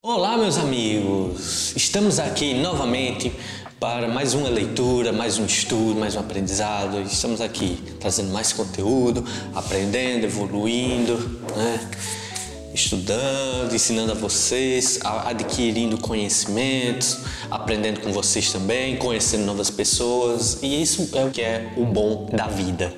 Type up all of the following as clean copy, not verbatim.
Olá, meus amigos! Estamos aqui novamente para mais uma leitura, mais um estudo, mais um aprendizado. Estamos aqui trazendo mais conteúdo, aprendendo, evoluindo, né? Estudando, ensinando a vocês, adquirindo conhecimentos, aprendendo com vocês também, conhecendo novas pessoas. E isso é o que é o bom da vida.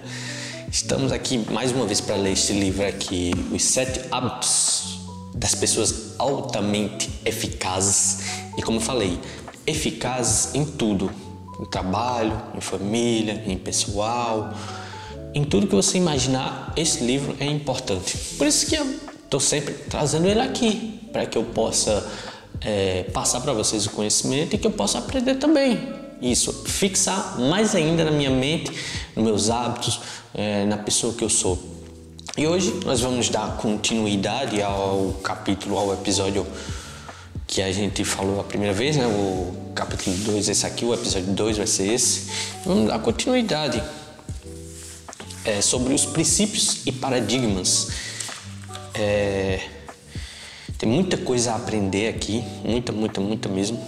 Estamos aqui mais uma vez para ler este livro aqui, Os 7 Hábitos das Pessoas Altamente Eficazes. E como eu falei, eficazes em tudo, em trabalho, em família, em pessoal, em tudo que você imaginar. Esse livro é importante. Por isso que eu estou sempre trazendo ele aqui, para que eu possa passar para vocês o conhecimento e que eu possa aprender também. Isso, fixar mais ainda na minha mente, nos meus hábitos, na pessoa que eu sou. E hoje nós vamos dar continuidade ao episódio que a gente falou a primeira vez, né? O capítulo 2, esse aqui, o episódio 2 vai ser esse. Vamos dar continuidade sobre os princípios e paradigmas. Tem muita coisa a aprender aqui, muita mesmo.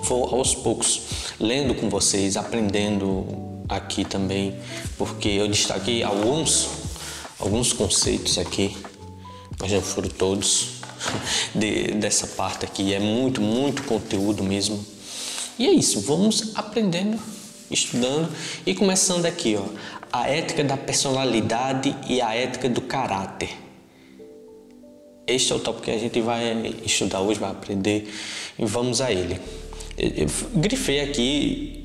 Vou aos poucos lendo com vocês, aprendendo aqui também, porque eu destaquei alguns conceitos aqui, mas não foram todos dessa parte aqui. É muito conteúdo mesmo. E é isso, vamos aprendendo, estudando e começando aqui, ó, a ética da personalidade e a ética do caráter. Este é o tópico que a gente vai estudar hoje, vai aprender, e vamos a ele. Eu grifei aqui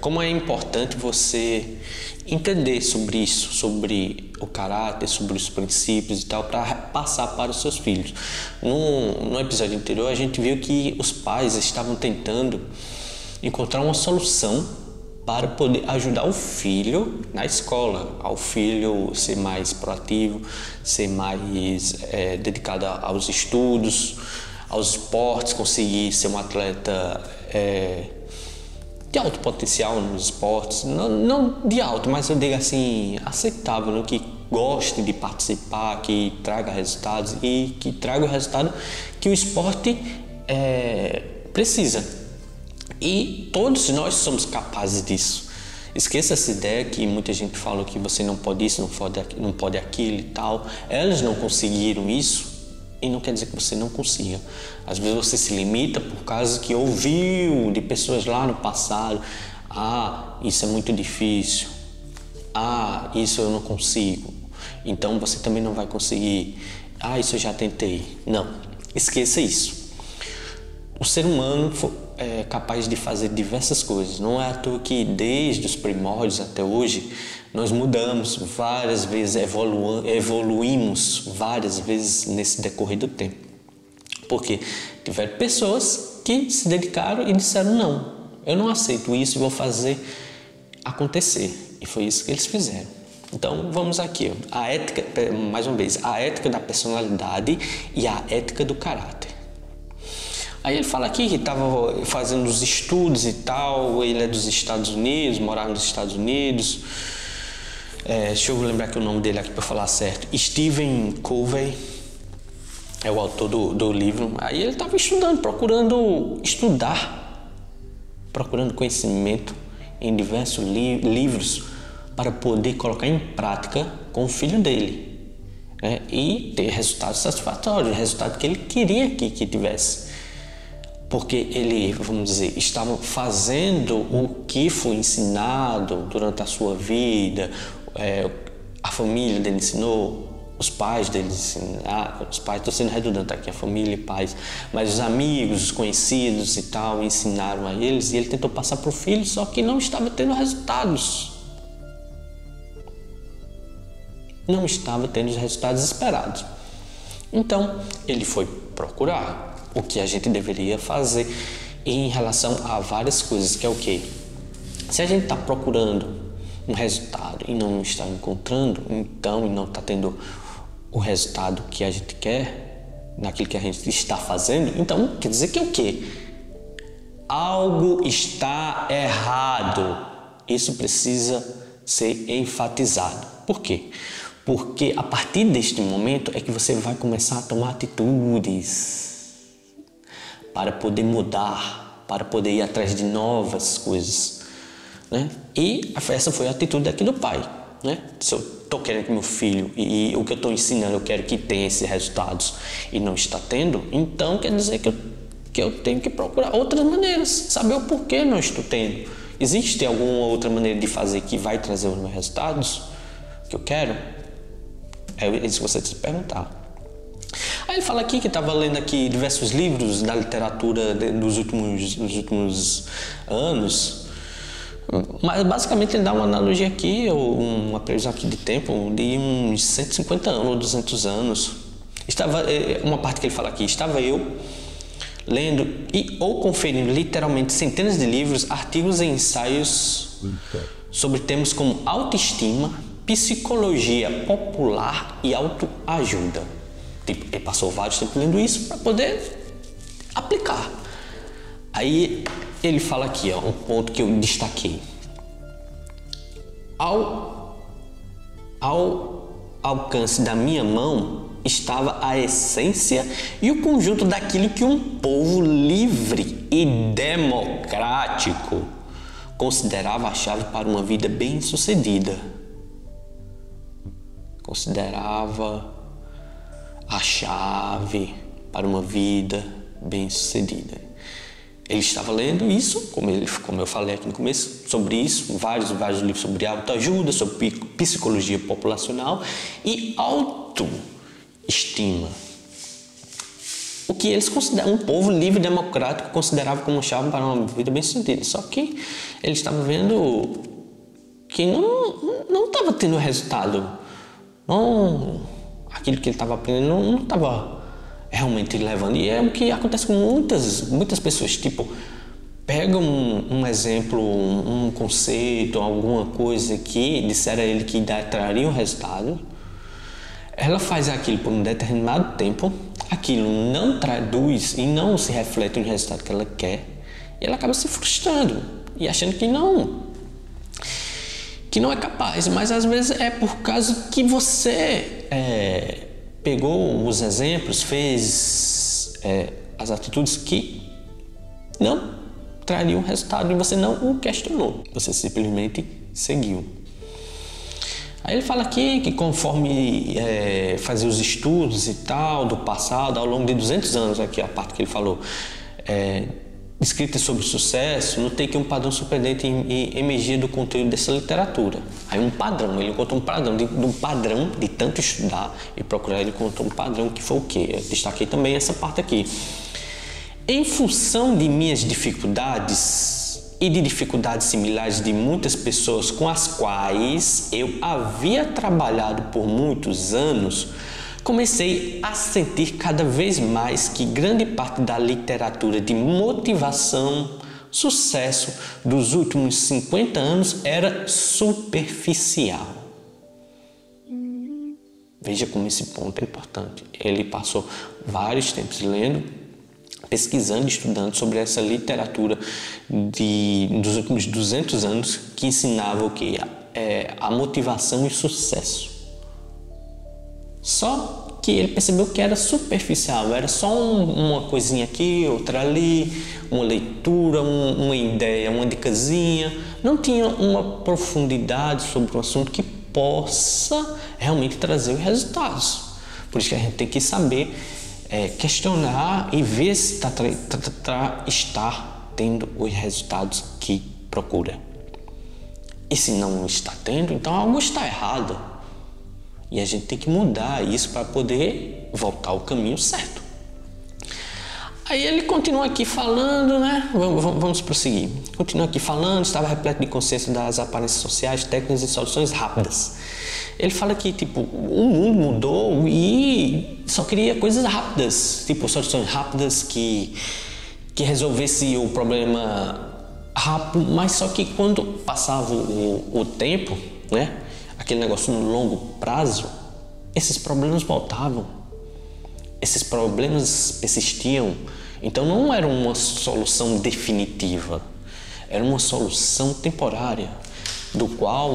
como é importante você entender sobre isso, sobre o caráter, sobre os princípios e tal, para passar para os seus filhos. No episódio anterior a gente viu que os pais estavam tentando encontrar uma solução para poder ajudar o filho na escola, ao filho ser mais proativo, ser mais dedicado aos estudos, aos esportes, conseguir ser um atleta de alto potencial nos esportes, não de alto, mas eu digo assim, aceitável, né? Que goste de participar, que traga resultados e que traga o resultado que o esporte precisa. E todos nós somos capazes disso. Esqueça essa ideia que muita gente fala que você não pode isso, não pode aquilo e tal. Elas não conseguiram isso. E não quer dizer que você não consiga. Às vezes você se limita por causa que ouviu de pessoas lá no passado: ah, isso é muito difícil, ah, isso eu não consigo, então você também não vai conseguir, ah, isso eu já tentei. Não, esqueça isso. O ser humano é capaz de fazer diversas coisas. Não é à toa que desde os primórdios até hoje nós mudamos várias vezes, evoluímos várias vezes nesse decorrer do tempo. Porque tiveram pessoas que se dedicaram e disseram: não, eu não aceito isso e vou fazer acontecer. E foi isso que eles fizeram. Então vamos aqui, ó, a ética, mais uma vez, a ética da personalidade e a ética do caráter. Aí ele fala aqui que estava fazendo os estudos e tal, ele é dos Estados Unidos, morava nos Estados Unidos. Deixa eu lembrar aqui o nome dele aqui para falar certo. Stephen Covey é o autor do livro. Aí ele estava estudando, procurando estudar, procurando conhecimento em diversos livros para poder colocar em prática com o filho dele, né? E ter resultados satisfatórios, resultado que ele queria que tivesse. Porque ele, vamos dizer, estava fazendo o que foi ensinado durante a sua vida, a família dele ensinou, os pais dele ensinaram, os pais, estou sendo redundante aqui, a família e pais, mas os amigos, os conhecidos e tal, ensinaram a eles, e ele tentou passar para o filho, só que não estava tendo resultados. Não estava tendo os resultados esperados. Então, ele foi procurar o que a gente deveria fazer em relação a várias coisas, que é o quê? Se a gente está procurando um resultado e não está encontrando, então, e não está tendo o resultado que a gente quer naquilo que a gente está fazendo, então quer dizer que é o quê? Algo está errado. Isso precisa ser enfatizado. Por quê? Porque a partir deste momento é que você vai começar a tomar atitudes para poder mudar, para poder ir atrás de novas coisas, né? E essa foi a atitude aqui do pai, né? Se eu estou querendo que meu filho e o que eu estou ensinando eu quero que tenha esses resultados e não está tendo, então quer dizer que eu tenho que procurar outras maneiras, saber o porquê não estou tendo. Existe alguma outra maneira de fazer que vai trazer os meus resultados que eu quero? É isso que você tem que se perguntar. Aí ele fala aqui que estava lendo aqui diversos livros da literatura dos últimos anos, mas basicamente ele dá uma analogia aqui, ou uma previsão aqui de tempo, de uns 150 anos ou 200 anos. Uma parte que ele fala aqui, estava eu lendo ou conferindo literalmente centenas de livros, artigos e ensaios sobre temas como autoestima, psicologia popular e autoajuda. Tipo, ele passou vários tempos lendo isso para poder aplicar. Aí ele fala aqui, ó, um ponto que eu destaquei. Ao alcance da minha mão estava a essência e o conjunto daquilo que um povo livre e democrático considerava a chave para uma vida bem-sucedida. Considerava a chave para uma vida bem-sucedida. Ele estava lendo isso, como eu falei aqui no começo, sobre isso, vários livros sobre autoajuda, sobre psicologia populacional e autoestima. O que eles consideram, um povo livre e democrático considerava como chave para uma vida bem-sucedida. Só que ele estava vendo que não estava tendo resultado. Não, aquilo que ele estava aprendendo não estava realmente levando. E é o que acontece com muitas pessoas. Tipo, pega um exemplo, um conceito, alguma coisa que disseram a ele que traria um resultado. Ela faz aquilo por um determinado tempo, aquilo não traduz e não se reflete no resultado que ela quer, e ela acaba se frustrando e achando que não é capaz, mas às vezes é por causa que você pegou os exemplos, fez as atitudes que não trariam resultado e você não o questionou, você simplesmente seguiu. Aí ele fala aqui que conforme fazia os estudos e tal do passado, ao longo de 200 anos, aqui a parte que ele falou, escritas sobre sucesso, notei que um padrão surpreendente emergia do conteúdo dessa literatura. Aí ele encontrou um padrão de tanto estudar e procurar, ele encontrou um padrão que foi o quê? Eu destaquei também essa parte aqui. Em função de minhas dificuldades e de dificuldades similares de muitas pessoas com as quais eu havia trabalhado por muitos anos, comecei a sentir cada vez mais que grande parte da literatura de motivação, sucesso dos últimos 50 anos era superficial. Veja como esse ponto é importante. Ele passou vários tempos lendo, pesquisando, estudando sobre essa literatura dos últimos 200 anos que ensinava o que? A motivação e sucesso. Só que ele percebeu que era superficial, era só uma coisinha aqui, outra ali, uma leitura, uma ideia, uma dicasinha. Não tinha uma profundidade sobre o assunto que possa realmente trazer os resultados. Por isso que a gente tem que saber questionar e ver se está tendo os resultados que procura. E se não está tendo, então algo está errado. E a gente tem que mudar isso para poder voltar ao caminho certo. Aí ele continua aqui falando, né? Vamos prosseguir. Continua aqui falando, estava repleto de consciência das aparências sociais, técnicas e soluções rápidas. Ele fala que, tipo, o mundo mudou e só queria coisas rápidas, tipo, soluções rápidas que resolvesse o problema rápido, mas só que quando passava o tempo, né, aquele negócio no longo prazo, esses problemas voltavam, esses problemas persistiam. Então não era uma solução definitiva, era uma solução temporária, do qual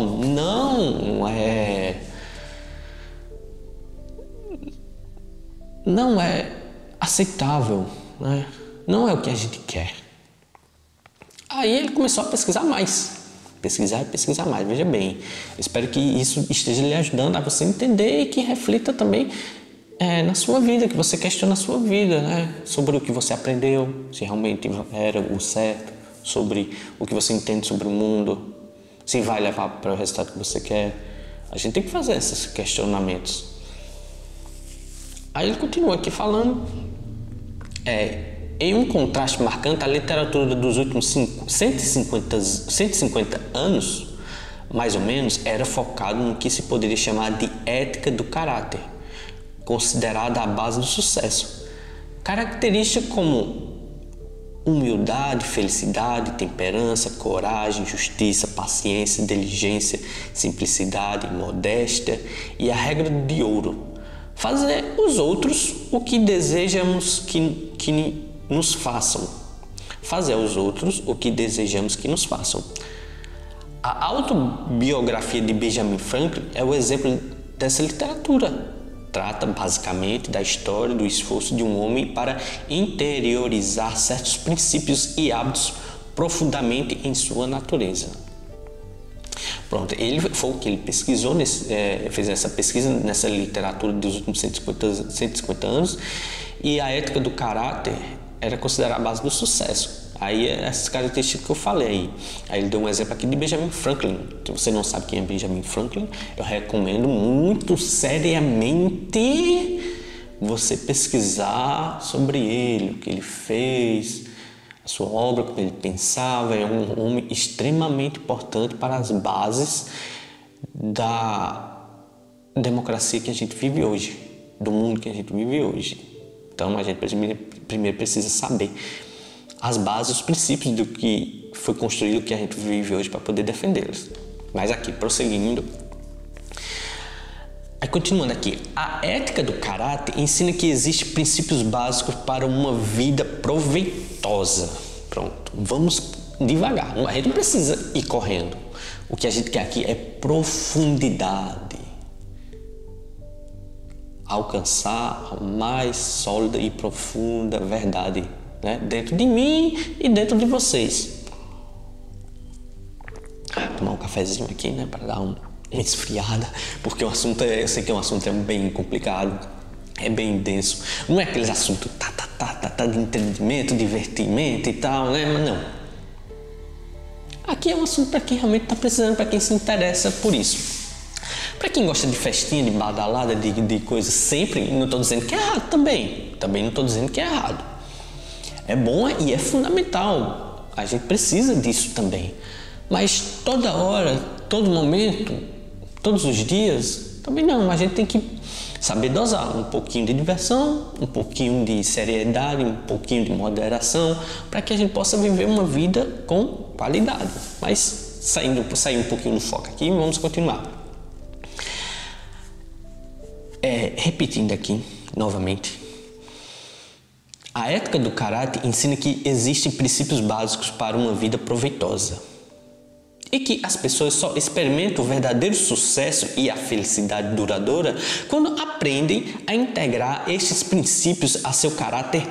não é aceitável, né? Não é o que a gente quer. Aí ele começou a pesquisar mais. Pesquisar e pesquisar mais, veja bem. Eu espero que isso esteja lhe ajudando a você entender e que reflita também na sua vida, que você questione a sua vida, né? Sobre o que você aprendeu, se realmente era o certo, sobre o que você entende sobre o mundo, se vai levar para o resultado que você quer. A gente tem que fazer esses questionamentos. Aí ele continua aqui falando, em um contraste marcante, a literatura dos últimos 150 anos, mais ou menos, era focada no que se poderia chamar de ética do caráter, considerada a base do sucesso. Características como humildade, felicidade, temperança, coragem, justiça, paciência, diligência, simplicidade, modéstia e a regra de ouro. Fazer os outros o que desejamos que nos façam. Fazer aos outros o que desejamos que nos façam. A autobiografia de Benjamin Franklin é o exemplo dessa literatura. Trata basicamente da história do esforço de um homem para interiorizar certos princípios e hábitos profundamente em sua natureza. Pronto, ele foi o que ele pesquisou, fez essa pesquisa nessa literatura dos últimos 150 anos, e a ética do caráter era considerada a base do sucesso. Aí essas características que eu falei. Aí ele deu um exemplo aqui de Benjamin Franklin. Se você não sabe quem é Benjamin Franklin, eu recomendo muito seriamente você pesquisar sobre ele, o que ele fez, a sua obra, como ele pensava. É um homem extremamente importante para as bases da democracia que a gente vive hoje, do mundo que a gente vive hoje. Então a gente primeiro precisa saber as bases, os princípios do que foi construído, que a gente vive hoje, para poder defendê-los. Mas aqui, prosseguindo. Aí continuando aqui, a ética do caráter ensina que existem princípios básicos para uma vida proveitosa. Pronto, vamos devagar, a gente não precisa ir correndo. O que a gente quer aqui é profundidade. Alcançar a mais sólida e profunda verdade, né? Dentro de mim e dentro de vocês. Tomar um cafezinho aqui, né? Para dar uma esfriada, porque o assunto eu sei que é um assunto bem complicado, é bem denso. Não é aqueles assuntos de entendimento, divertimento e tal, né? Mas não. Aqui é um assunto para quem realmente está precisando, para quem se interessa por isso. Para quem gosta de festinha, de badalada, de coisas sempre, não estou dizendo que é errado também. Também não estou dizendo que é errado. É bom e é fundamental. A gente precisa disso também. Mas toda hora, todo momento, todos os dias, também não. A gente tem que saber dosar um pouquinho de diversão, um pouquinho de seriedade, um pouquinho de moderação, para que a gente possa viver uma vida com qualidade. Mas sair um pouquinho do foco aqui, vamos continuar. Repetindo aqui, novamente, a ética do caráter ensina que existem princípios básicos para uma vida proveitosa e que as pessoas só experimentam o verdadeiro sucesso e a felicidade duradoura quando aprendem a integrar estes princípios a seu caráter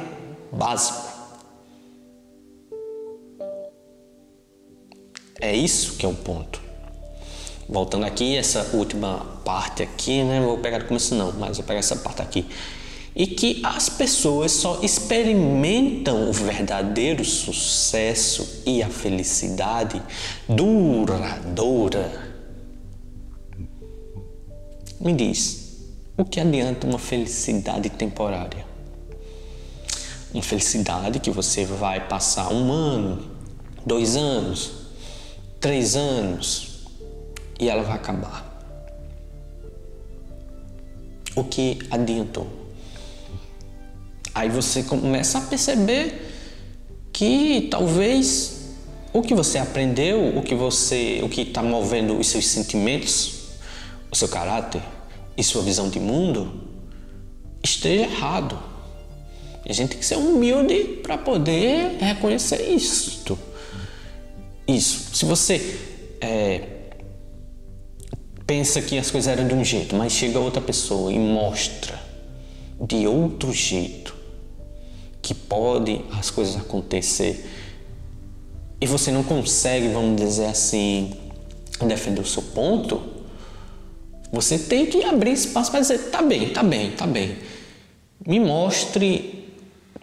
básico. É isso que é o ponto. Voltando aqui, essa última parte aqui, né? Não vou pegar do começo não, mas vou pegar essa parte aqui. E que as pessoas só experimentam o verdadeiro sucesso e a felicidade duradoura. Me diz, o que adianta uma felicidade temporária? Uma felicidade que você vai passar 1 ano, 2 anos, 3 anos, e ela vai acabar. O que adiantou? Aí você começa a perceber que talvez o que você aprendeu, o que está movendo os seus sentimentos, o seu caráter e sua visão de mundo esteja errado. E a gente tem que ser humilde para poder reconhecer isso. Se você pensa que as coisas eram de um jeito, mas chega outra pessoa e mostra de outro jeito, que pode as coisas acontecer e você não consegue, vamos dizer assim, defender o seu ponto, você tem que abrir espaço para dizer, tá bem. Me mostre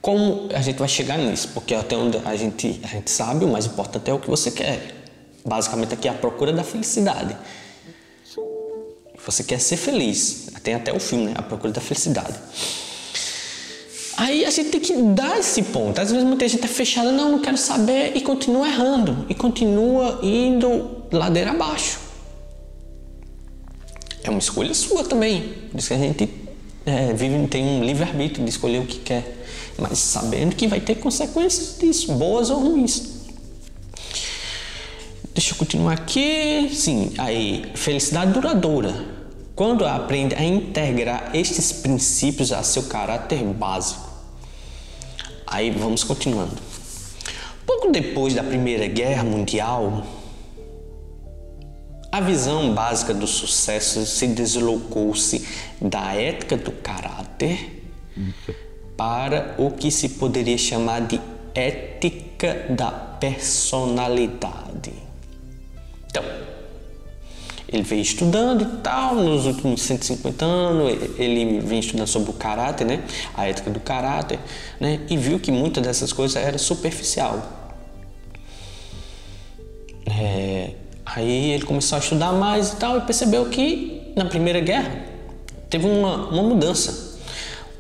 como a gente vai chegar nisso, porque até onde a gente sabe, o mais importante é o que você quer. Basicamente aqui é a procura da felicidade. Você quer ser feliz. Tem até o filme, né? A Procura da Felicidade. Aí a gente tem que dar esse ponto. Às vezes muita gente é fechada, não quero saber, e continua errando. E continua indo ladeira abaixo. É uma escolha sua também. Por isso que a gente tem um livre-arbítrio de escolher o que quer. Mas sabendo que vai ter consequências disso, boas ou ruins. Deixa eu continuar aqui. Sim, aí, felicidade duradoura. Quando aprende a integrar estes princípios a seu caráter básico. Aí vamos continuando. Pouco depois da Primeira Guerra Mundial, a visão básica do sucesso se deslocou-se da ética do caráter para o que se poderia chamar de ética da personalidade. Então, ele veio estudando e tal, nos últimos 150 anos, ele vem estudando sobre o caráter, né? A ética do caráter, né? E viu que muitas dessas coisas era superficial. Aí ele começou a estudar mais e tal, e percebeu que na Primeira Guerra teve uma mudança.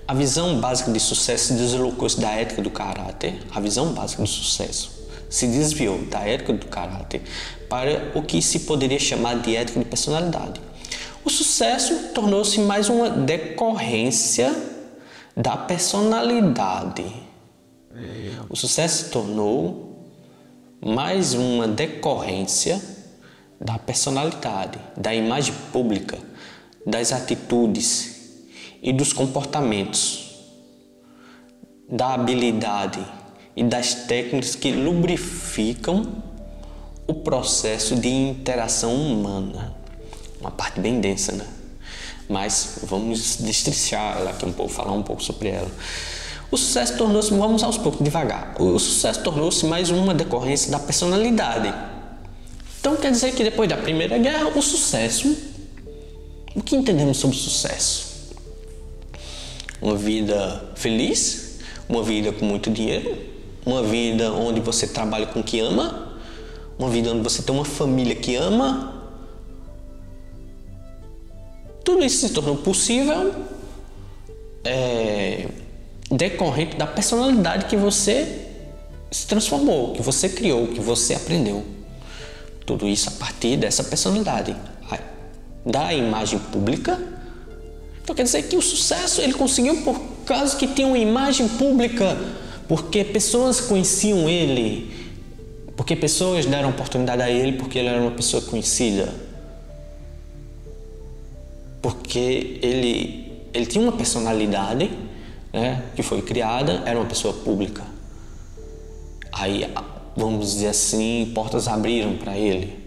A visão básica de sucesso se deslocou-se da ética do caráter, a visão básica do sucesso se desviou da ética do caráter para o que se poderia chamar de ética de personalidade. O sucesso tornou-se mais uma decorrência da personalidade. O sucesso se tornou mais uma decorrência da personalidade, da imagem pública, das atitudes e dos comportamentos, da habilidade e das técnicas que lubrificam o processo de interação humana. Uma parte bem densa, né? Mas vamos destrinchar ela aqui um pouco, falar um pouco sobre ela. O sucesso tornou-se, vamos aos poucos, devagar. O sucesso tornou-se mais uma decorrência da personalidade. Então quer dizer que depois da Primeira Guerra, o sucesso, o que entendemos sobre sucesso? Uma vida feliz, uma vida com muito dinheiro, uma vida onde você trabalha com o que ama, uma vida onde você tem uma família que ama. Tudo isso se tornou possível decorrente da personalidade que você se transformou, que você criou, que você aprendeu. Tudo isso a partir dessa personalidade, da imagem pública. Então quer dizer que o sucesso ele conseguiu por causa que tinha uma imagem pública, porque pessoas conheciam ele, porque pessoas deram oportunidade a ele, porque ele era uma pessoa conhecida, porque ele tinha uma personalidade, né, que foi criada, era uma pessoa pública. Aí, vamos dizer assim, portas abriram para ele.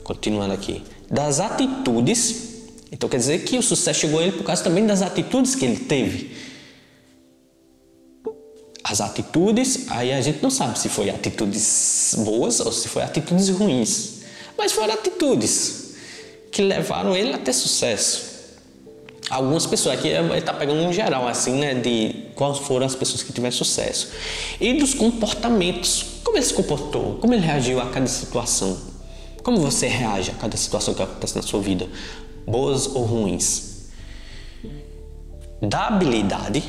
Continuando aqui. Das atitudes, então quer dizer que o sucesso chegou a ele por causa também das atitudes que ele teve. As atitudes, aí a gente não sabe se foi atitudes boas ou se foi atitudes ruins, mas foram atitudes que levaram ele a ter sucesso. Algumas pessoas aqui, ele está pegando um geral assim, né, de quais foram as pessoas que tiveram sucesso. E dos comportamentos, como ele se comportou, como ele reagiu a cada situação. Como você reage a cada situação que acontece na sua vida, boas ou ruins. Da habilidade,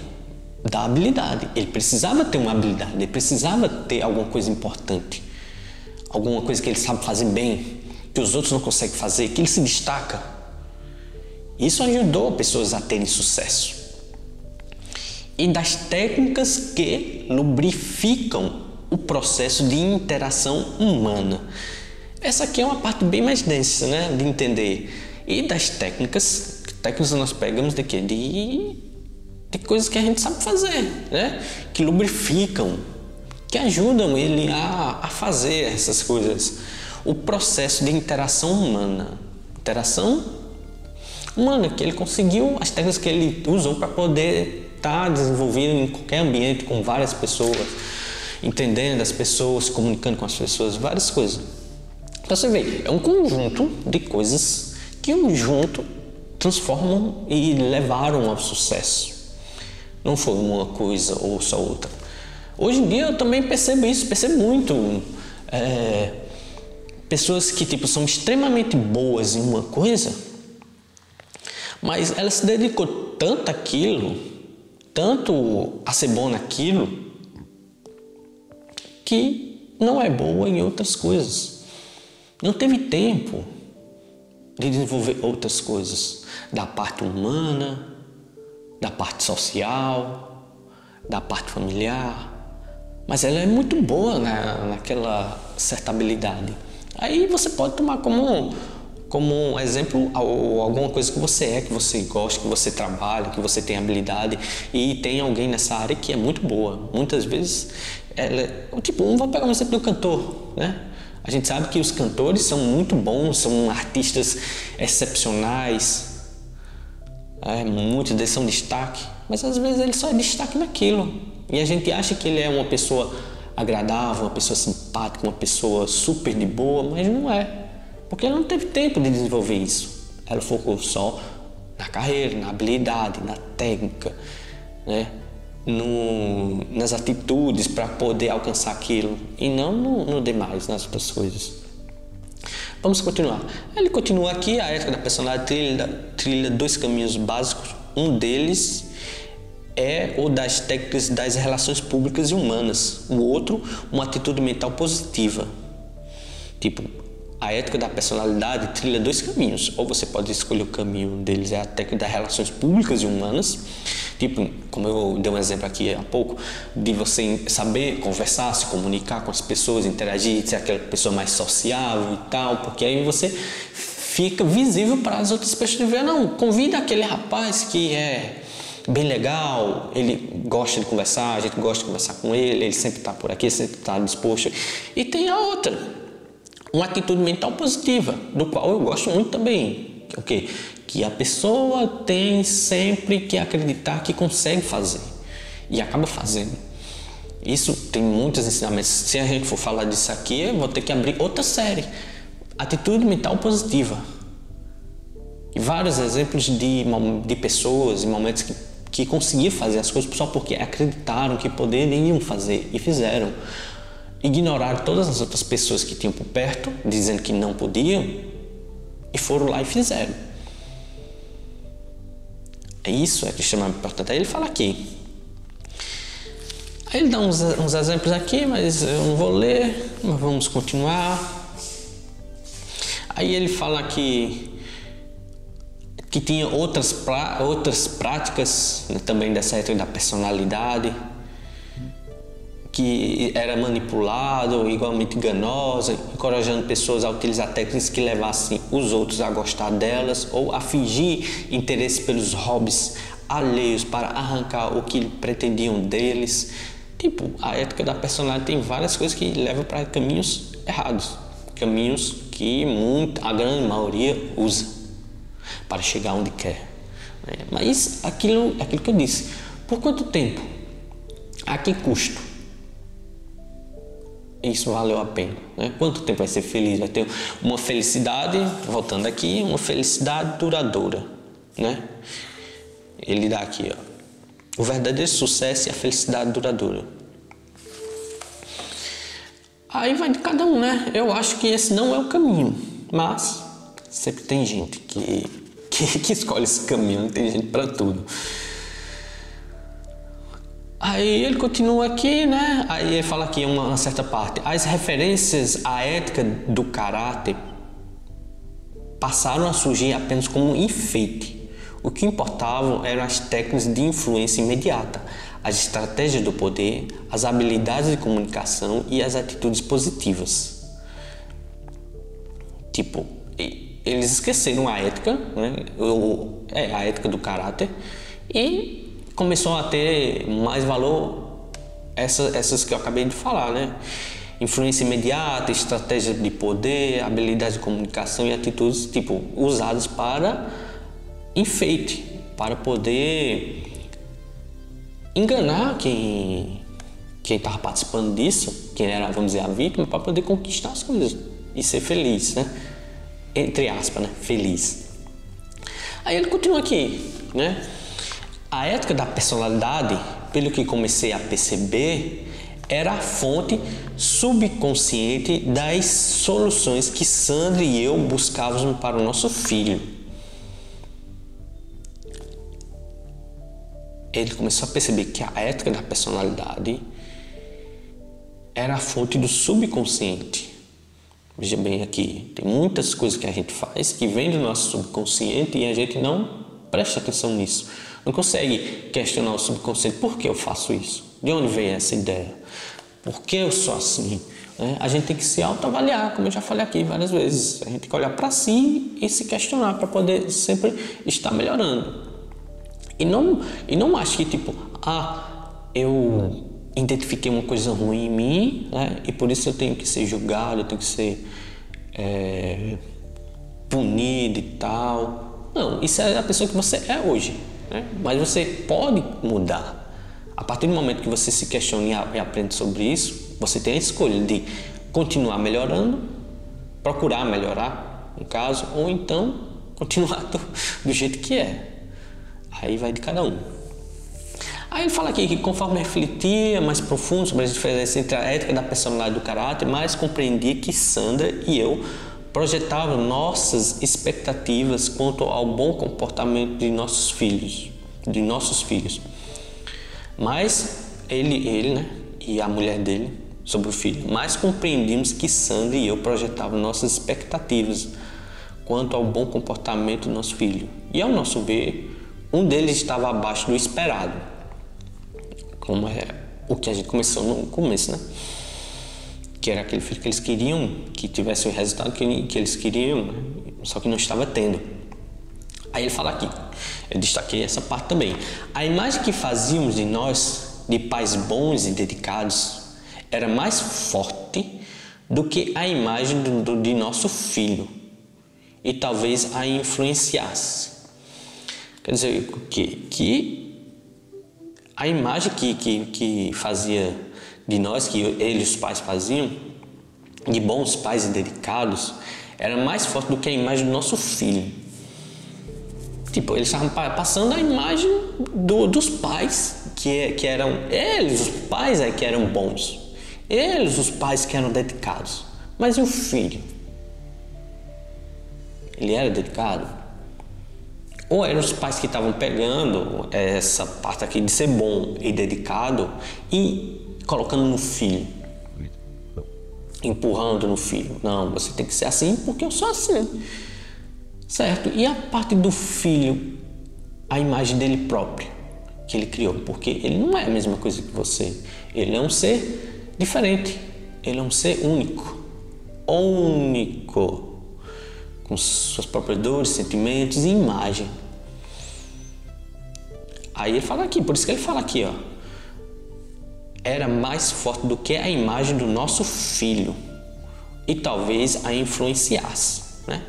ele precisava ter uma habilidade, ele precisava ter alguma coisa importante, alguma coisa que ele sabe fazer bem, que os outros não conseguem fazer, que ele se destaca. Isso ajudou pessoas a terem sucesso. E das técnicas que lubrificam o processo de interação humana. Essa aqui é uma parte bem mais densa, né, de entender. E das técnicas nós pegamos de quê? De coisas que a gente sabe fazer, né? Que lubrificam, que ajudam ele a fazer essas coisas. O processo de interação humana. Interação humana, que ele conseguiu, as técnicas que ele usou para poder estar desenvolvendo em qualquer ambiente com várias pessoas, entendendo as pessoas, comunicando com as pessoas, várias coisas. Então você vê, é um conjunto de coisas que junto transformam e levaram ao sucesso. Não foi uma coisa ou só outra. Hoje em dia eu também percebo isso, percebo muito pessoas que tipo são extremamente boas em uma coisa, mas ela se dedicou tanto àquilo, tanto a ser boa naquilo, que não é boa em outras coisas. Não teve tempo de desenvolver outras coisas, da parte humana, da parte social, da parte familiar, mas ela é muito boa naquela certa habilidade. Aí você pode tomar como um exemplo alguma coisa que você gosta, que você trabalha, que você tem habilidade e tem alguém nessa área que é muito boa. Muitas vezes, vamos pegar um exemplo do cantor, né? A gente sabe que os cantores são muito bons, são artistas excepcionais, muitos deles são destaque, mas às vezes ele só é destaque naquilo. E a gente acha que ele é uma pessoa agradável, uma pessoa simpática, uma pessoa super de boa, mas não é. Porque ela não teve tempo de desenvolver isso. Ela focou só na carreira, na habilidade, na técnica, né? Nas atitudes para poder alcançar aquilo e não no demais, nas outras coisas. Vamos continuar. Ele continua aqui, a ética da personalidade trilha 2 caminhos básicos. Um deles é o das técnicas das relações públicas e humanas. O outro, uma atitude mental positiva. A ética da personalidade trilha 2 caminhos. Ou você pode escolher o caminho deles, é a técnica das relações públicas e humanas. Como eu dei um exemplo aqui há pouco, de você saber conversar, se comunicar com as pessoas, interagir, ser aquela pessoa mais sociável e tal, porque aí você fica visível para as outras pessoas ver, não, convida aquele rapaz que é bem legal, ele gosta de conversar, a gente gosta de conversar com ele sempre está por aqui, sempre está disposto. E tem a outra, uma atitude mental positiva, do qual eu gosto muito também. O quê? Que a pessoa tem sempre que acreditar que consegue fazer e acaba fazendo. Isso tem muitos ensinamentos. Se a gente for falar disso aqui, eu vou ter que abrir outra série. Atitude mental positiva. E vários exemplos de pessoas e momentos que conseguiram fazer as coisas só porque acreditaram que poderiam fazer e fizeram. Ignoraram todas as outras pessoas que tinham por perto, dizendo que não podiam, e foram lá e fizeram. Isso é que chama importante. Aí ele fala aqui. Aí ele dá uns exemplos aqui, mas eu não vou ler, mas vamos continuar. Aí ele fala que tinha outras práticas, né, também dessa ética da personalidade, que era manipulado, igualmente enganosa, encorajando pessoas a utilizar técnicas que levassem os outros a gostar delas ou a fingir interesse pelos hobbies alheios para arrancar o que pretendiam deles. A ética da personalidade tem várias coisas que levam para caminhos errados, caminhos que a grande maioria usa para chegar onde quer. Mas aquilo que eu disse, por quanto tempo? A que custo? Isso valeu a pena, né? Quanto tempo vai ser feliz? Vai ter uma felicidade, voltando aqui, uma felicidade duradoura, né? Ele dá aqui, ó, o verdadeiro sucesso e a felicidade duradoura. Aí vai de cada um, né? Eu acho que esse não é o caminho, mas sempre tem gente que escolhe esse caminho, tem gente para tudo. Aí ele continua aqui, né? Aí ele fala aqui uma certa parte. As referências à ética do caráter passaram a surgir apenas como um enfeite. O que importavam eram as técnicas de influência imediata, as estratégias do poder, as habilidades de comunicação e as atitudes positivas. Eles esqueceram a ética, né? A ética do caráter, e começou a ter mais valor essas que eu acabei de falar, né? Influência imediata, estratégia de poder, habilidade de comunicação e atitudes usadas para enfeite, para poder enganar quem estava participando disso, quem era, vamos dizer, a vítima, para poder conquistar as coisas e ser feliz, né? Entre aspas, né? Feliz. Aí ele continua aqui, né? A ética da personalidade, pelo que comecei a perceber, era a fonte subconsciente das soluções que Sandra e eu buscávamos para o nosso filho. Ele começou a perceber que a ética da personalidade era a fonte do subconsciente. Veja bem aqui, tem muitas coisas que a gente faz que vêm do nosso subconsciente e a gente não presta atenção nisso. Não consegue questionar o subconsciente. Por que eu faço isso? De onde veio essa ideia? Por que eu sou assim? A gente tem que se autoavaliar, como eu já falei aqui várias vezes. A gente tem que olhar para si e se questionar para poder sempre estar melhorando. E não acho que tipo, eu identifiquei uma coisa ruim em mim, né? E por isso eu tenho que ser julgado, eu tenho que ser punido e tal. Não, isso é a pessoa que você é hoje, né? Mas você pode mudar. A partir do momento que você se questiona e aprende sobre isso, você tem a escolha de continuar melhorando, procurar melhorar, no caso, ou então continuar do jeito que é. Aí vai de cada um. Aí ele fala aqui que conforme refletia mais profundo sobre as diferenças entre a ética da personalidade e do caráter, mais compreendia que Sandra e eu projetavam nossas expectativas quanto ao bom comportamento de nossos filhos. Mas ele, né, e a mulher dele sobre o filho, mais compreendimos que Sandra e eu projetavam nossas expectativas quanto ao bom comportamento do nosso filho. E ao nosso ver, um deles estava abaixo do esperado, como é o que a gente começou no começo, né? Que era aquele filho que eles queriam que tivesse o resultado que eles queriam, né? Só que não estava tendo. Aí ele fala aqui, eu destaquei essa parte também. A imagem que fazíamos de nós, de pais bons e dedicados, era mais forte do que a imagem de nosso filho e talvez a influenciasse. Quer dizer, que a imagem que fazia de nós, que eles, os pais, faziam, de bons pais e dedicados, era mais forte do que a imagem do nosso filho. Tipo, eles estavam passando a imagem dos pais, que eram eles, os pais que eram bons. Eles, os pais que eram dedicados. Mas e o filho? Ele era dedicado? Ou eram os pais que estavam pegando essa parte aqui de ser bom e dedicado e colocando no filho, empurrando no filho. Não, você tem que ser assim porque eu sou assim, certo? E a parte do filho, a imagem dele próprio que ele criou, porque ele não é a mesma coisa que você. Ele é um ser diferente, ele é um ser único, com suas próprias dores, sentimentos e imagem. Aí ele fala aqui, por isso que ele fala aqui, ó, era mais forte do que a imagem do nosso filho e talvez a influenciasse, né?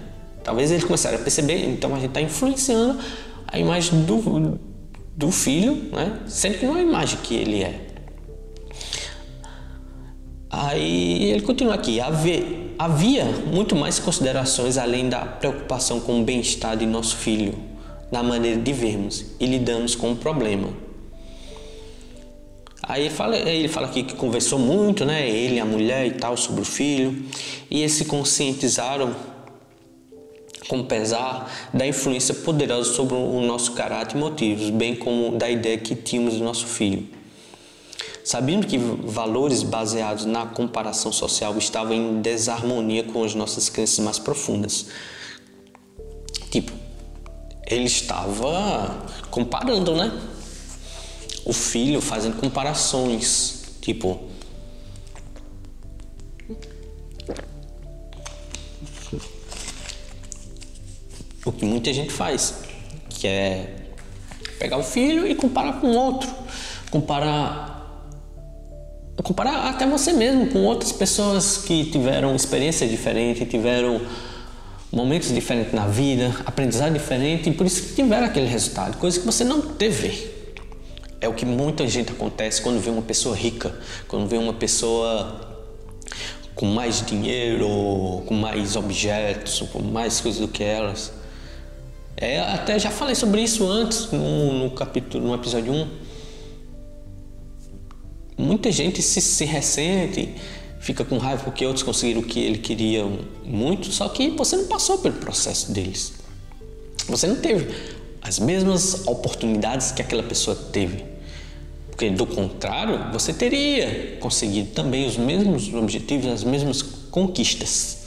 Talvez eles começaram a perceber, então a gente está influenciando a imagem do filho, né? Sendo que não é a imagem que ele é. Aí ele continua aqui, havia muito mais considerações além da preocupação com o bem-estar de nosso filho, na maneira de vermos e lidarmos com o problema. Aí ele fala aqui que conversou muito, né, ele e a mulher e tal, sobre o filho, e eles se conscientizaram com pesar da influência poderosa sobre o nosso caráter e motivos, bem como da ideia que tínhamos do nosso filho. Sabíamos que valores baseados na comparação social estavam em desarmonia com as nossas crenças mais profundas. Tipo, ele estava comparando, né? O filho fazendo comparações, tipo, o que muita gente faz, que é pegar o filho e comparar com outro, comparar até você mesmo com outras pessoas que tiveram experiência diferente, tiveram momentos diferentes na vida, aprendizado diferente, e por isso que tiveram aquele resultado, coisa que você não teve. É o que muita gente acontece quando vê uma pessoa rica, quando vê uma pessoa com mais dinheiro, com mais objetos, com mais coisas do que elas. Até já falei sobre isso antes, no episódio 1. Muita gente se ressente, fica com raiva porque outros conseguiram o que ele queria muito, só que você não passou pelo processo deles. Você não teve as mesmas oportunidades que aquela pessoa teve. Porque, do contrário, você teria conseguido também os mesmos objetivos, as mesmas conquistas.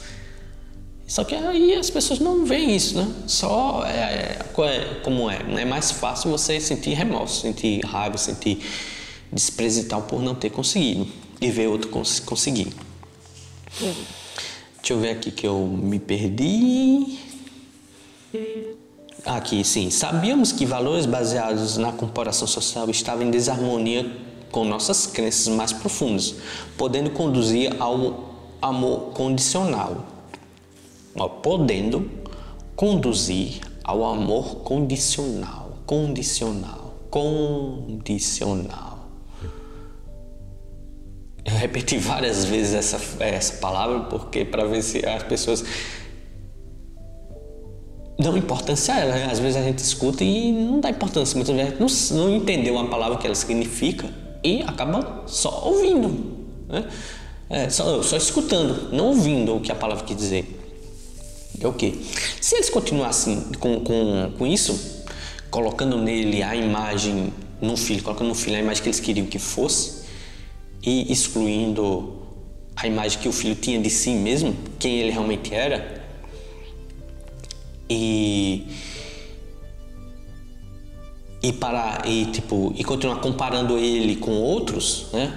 Só que aí as pessoas não veem isso, né? Só como é. É mais fácil você sentir remorso, sentir raiva, sentir desprezo e tal por não ter conseguido e ver outro conseguir. Deixa eu ver aqui que eu me perdi. Aqui, sim. Sabíamos que valores baseados na comparação social estavam em desarmonia com nossas crenças mais profundas, podendo conduzir ao amor condicional. Podendo conduzir ao amor condicional. Eu repeti várias vezes essa palavra porque para ver se as pessoas dão importância a ela, né? Às vezes a gente escuta e não dá importância, muitas vezes não entendeu a palavra que ela significa e acaba só ouvindo, né? Só escutando, não ouvindo o que a palavra quer dizer. É o quê? Se eles continuassem com isso, colocando nele a imagem, colocando no filho a imagem que eles queriam que fosse e excluindo a imagem que o filho tinha de si mesmo, quem ele realmente era, e continuar comparando ele com outros, né?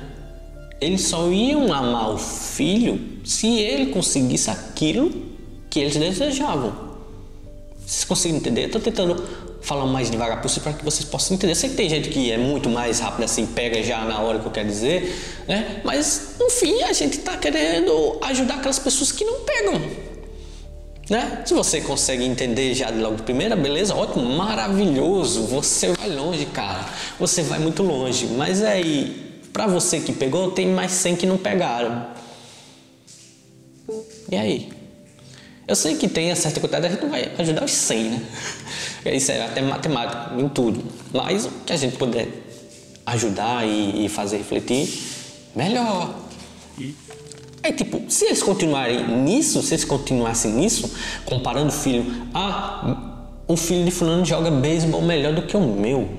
Eles só iam amar o filho se ele conseguisse aquilo que eles desejavam. Vocês conseguem entender? Eu estou tentando falar o mais devagar possível para que vocês possam entender. Eu sei que tem gente que é muito mais rápido assim, pega já na hora que eu quero dizer, né? Mas no fim a gente está querendo ajudar aquelas pessoas que não pegam, né? Se você consegue entender já logo de primeira, beleza, ótimo, maravilhoso, você vai longe, cara, você vai muito longe. Mas aí, pra você que pegou, tem mais 100 que não pegaram. E aí? Eu sei que tem a certa quantidade, a gente não vai ajudar os 100, né? Isso é até matemática, em tudo. Mas o que a gente puder ajudar e fazer refletir, melhor. Aí, se eles continuassem nisso, comparando o filho, o filho de fulano joga beisebol melhor do que o meu,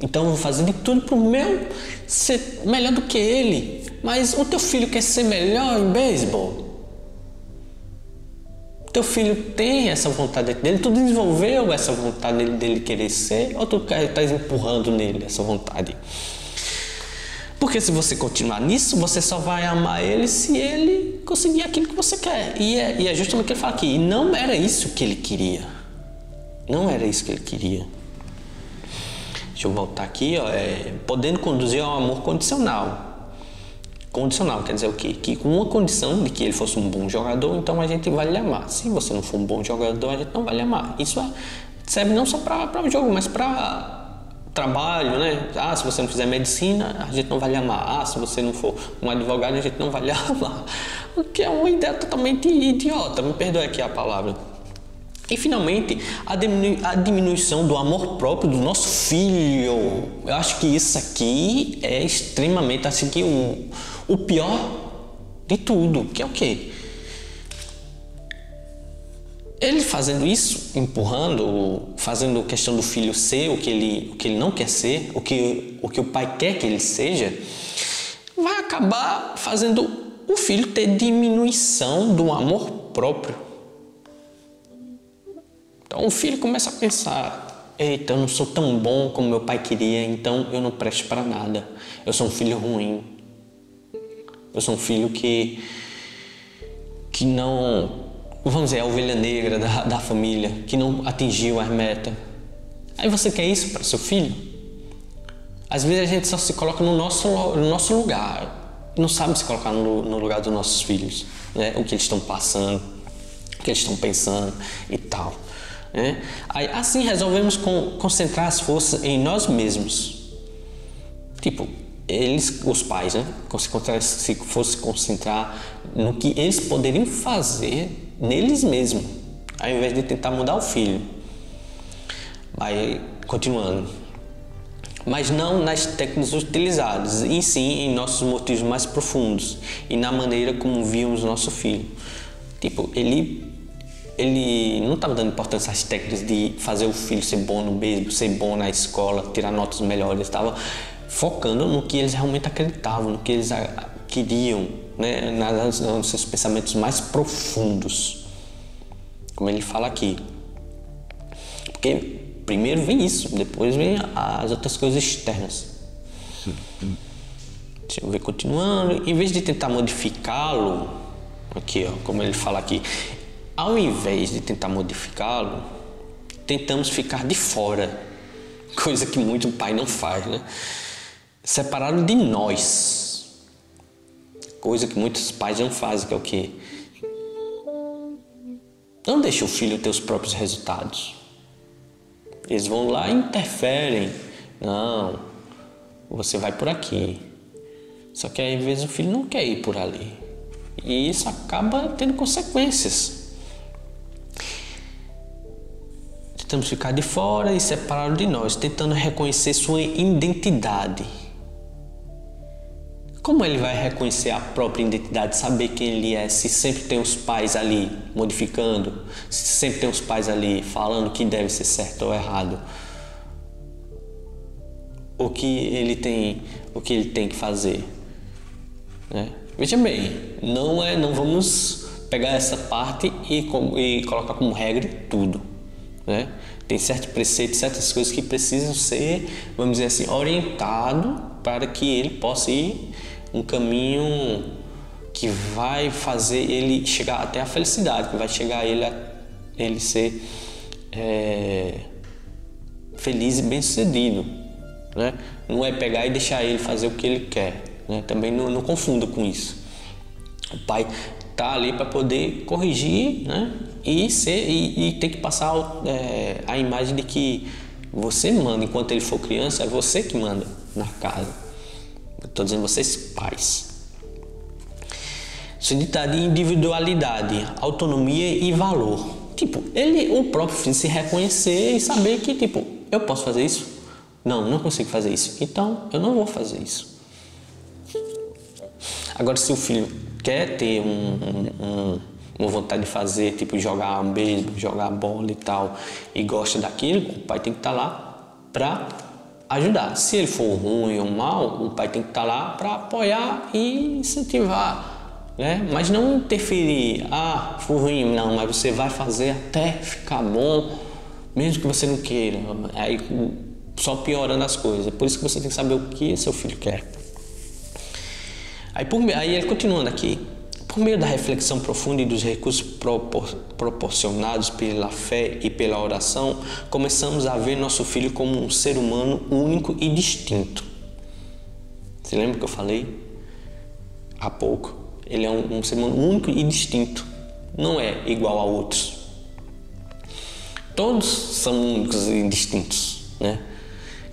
então eu vou fazer de tudo pro meu ser melhor do que ele. Mas o teu filho quer ser melhor em beisebol? Teu filho tem essa vontade dele? Tu desenvolveu essa vontade dele querer ser? Ou tu tá empurrando nele essa vontade? Porque se você continuar nisso, você só vai amar ele se ele conseguir aquilo que você quer. E é justamente o que ele fala aqui. E não era isso que ele queria. Não era isso que ele queria. Deixa eu voltar aqui. Podendo conduzir ao amor condicional. Condicional quer dizer o quê? Que com uma condição de que ele fosse um bom jogador, então a gente vai lhe amar. Se você não for um bom jogador, a gente não vai lhe amar. Isso serve não só para o jogo, mas para trabalho, né? Se você não fizer medicina, a gente não vai lhe amar. Se você não for um advogado, a gente não vai lhe amar. O que é uma ideia totalmente idiota, me perdoe aqui a palavra. E finalmente, a diminuição do amor próprio do nosso filho. Eu acho que isso aqui é extremamente, assim, que o pior de tudo, que é o quê? Ele fazendo isso, empurrando, fazendo questão do filho ser o que ele não quer ser, o que o pai quer que ele seja, vai acabar fazendo o filho ter diminuição do amor próprio. Então o filho começa a pensar: eita, eu não sou tão bom como meu pai queria, então eu não presto para nada. Eu sou um filho ruim. Eu sou um filho que não, vamos dizer, a ovelha negra da família, que não atingiu as metas. Aí você quer isso para seu filho? Às vezes a gente só se coloca no nosso lugar, não sabe se colocar no lugar dos nossos filhos, né? O que eles estão passando, o que eles estão pensando e tal, né? Aí, assim resolvemos concentrar as forças em nós mesmos. Tipo, eles, os pais, né? Se fosse concentrar no que eles poderiam fazer neles mesmos, ao invés de tentar mudar o filho. Aí, continuando. Mas não nas técnicas utilizadas, e sim em nossos motivos mais profundos e na maneira como víamos nosso filho. Tipo, ele não estava dando importância às técnicas de fazer o filho ser bom no beisebol, ser bom na escola, tirar notas melhores. Estava focando no que eles realmente acreditavam, no que eles queriam, né? Nos seus pensamentos mais profundos, como ele fala aqui. Porque primeiro vem isso, depois vem as outras coisas externas. Deixa eu ver, continuando. Em vez de tentar modificá-lo, aqui, ó, como ele fala aqui, ao invés de tentar modificá-lo, tentamos ficar de fora, coisa que muito pai não faz, né? Separado de nós, coisa que muitos pais não fazem, que é o quê? Não deixa o filho ter os próprios resultados. Eles vão lá e interferem. Não, você vai por aqui. Só que às vezes o filho não quer ir por ali. E isso acaba tendo consequências. Tentamos ficar de fora e separado de nós, tentando reconhecer sua identidade. Como ele vai reconhecer a própria identidade, saber quem ele é, se sempre tem os pais ali modificando, se sempre tem os pais ali falando que deve ser certo ou errado, o que ele tem que fazer, né? Veja bem, não vamos pegar essa parte e colocar como regra tudo, né? Tem certos preceitos, certas coisas que precisam ser, vamos dizer assim, orientado para que ele possa ir um caminho que vai fazer ele chegar até a felicidade, que vai chegar a ele ser feliz e bem-sucedido, né? Não é pegar e deixar ele fazer o que ele quer, né? Também não confunda com isso. O pai tá ali para poder corrigir, né? E tem que passar a imagem de que você manda. Enquanto ele for criança, é você que manda na casa. Estou dizendo vocês pais. Identidade de individualidade, autonomia e valor. Tipo, o próprio filho se reconhecer e saber que, tipo, eu posso fazer isso? Não consigo fazer isso. Então, eu não vou fazer isso. Agora, se o filho quer ter uma vontade de fazer, tipo, jogar um beisebol, jogar bola e tal, e gosta daquilo, o pai tem que estar lá para ajudar. Se ele for ruim ou mal, o pai tem que estar lá para apoiar e incentivar, né? Mas não interferir. Foi ruim, não, mas você vai fazer até ficar bom, mesmo que você não queira. Aí só piorando as coisas. Por isso que você tem que saber o que seu filho quer. Aí ele continuando aqui. Por meio da reflexão profunda e dos recursos proporcionados pela fé e pela oração, começamos a ver nosso filho como um ser humano único e distinto. Você lembra que eu falei há pouco? Ele é um ser humano único e distinto. Não é igual a outros. Todos são únicos e distintos, né?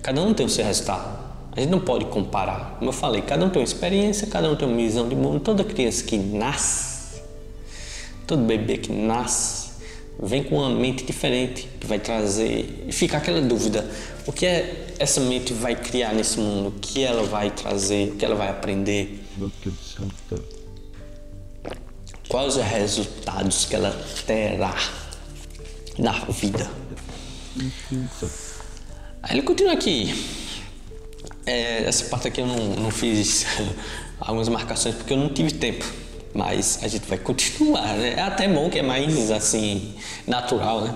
Cada um tem o seu resultado. A gente não pode comparar. Como eu falei, cada um tem uma experiência, cada um tem uma visão de mundo. Toda criança que nasce, todo bebê que nasce, vem com uma mente diferente, que vai trazer... E fica aquela dúvida, o que essa mente vai criar nesse mundo? O que ela vai trazer? O que ela vai aprender? Quais os resultados que ela terá na vida? Aí ele continua aqui. Essa parte aqui eu não fiz algumas marcações porque eu não tive tempo, mas a gente vai continuar, né? É até bom que é mais assim natural, né?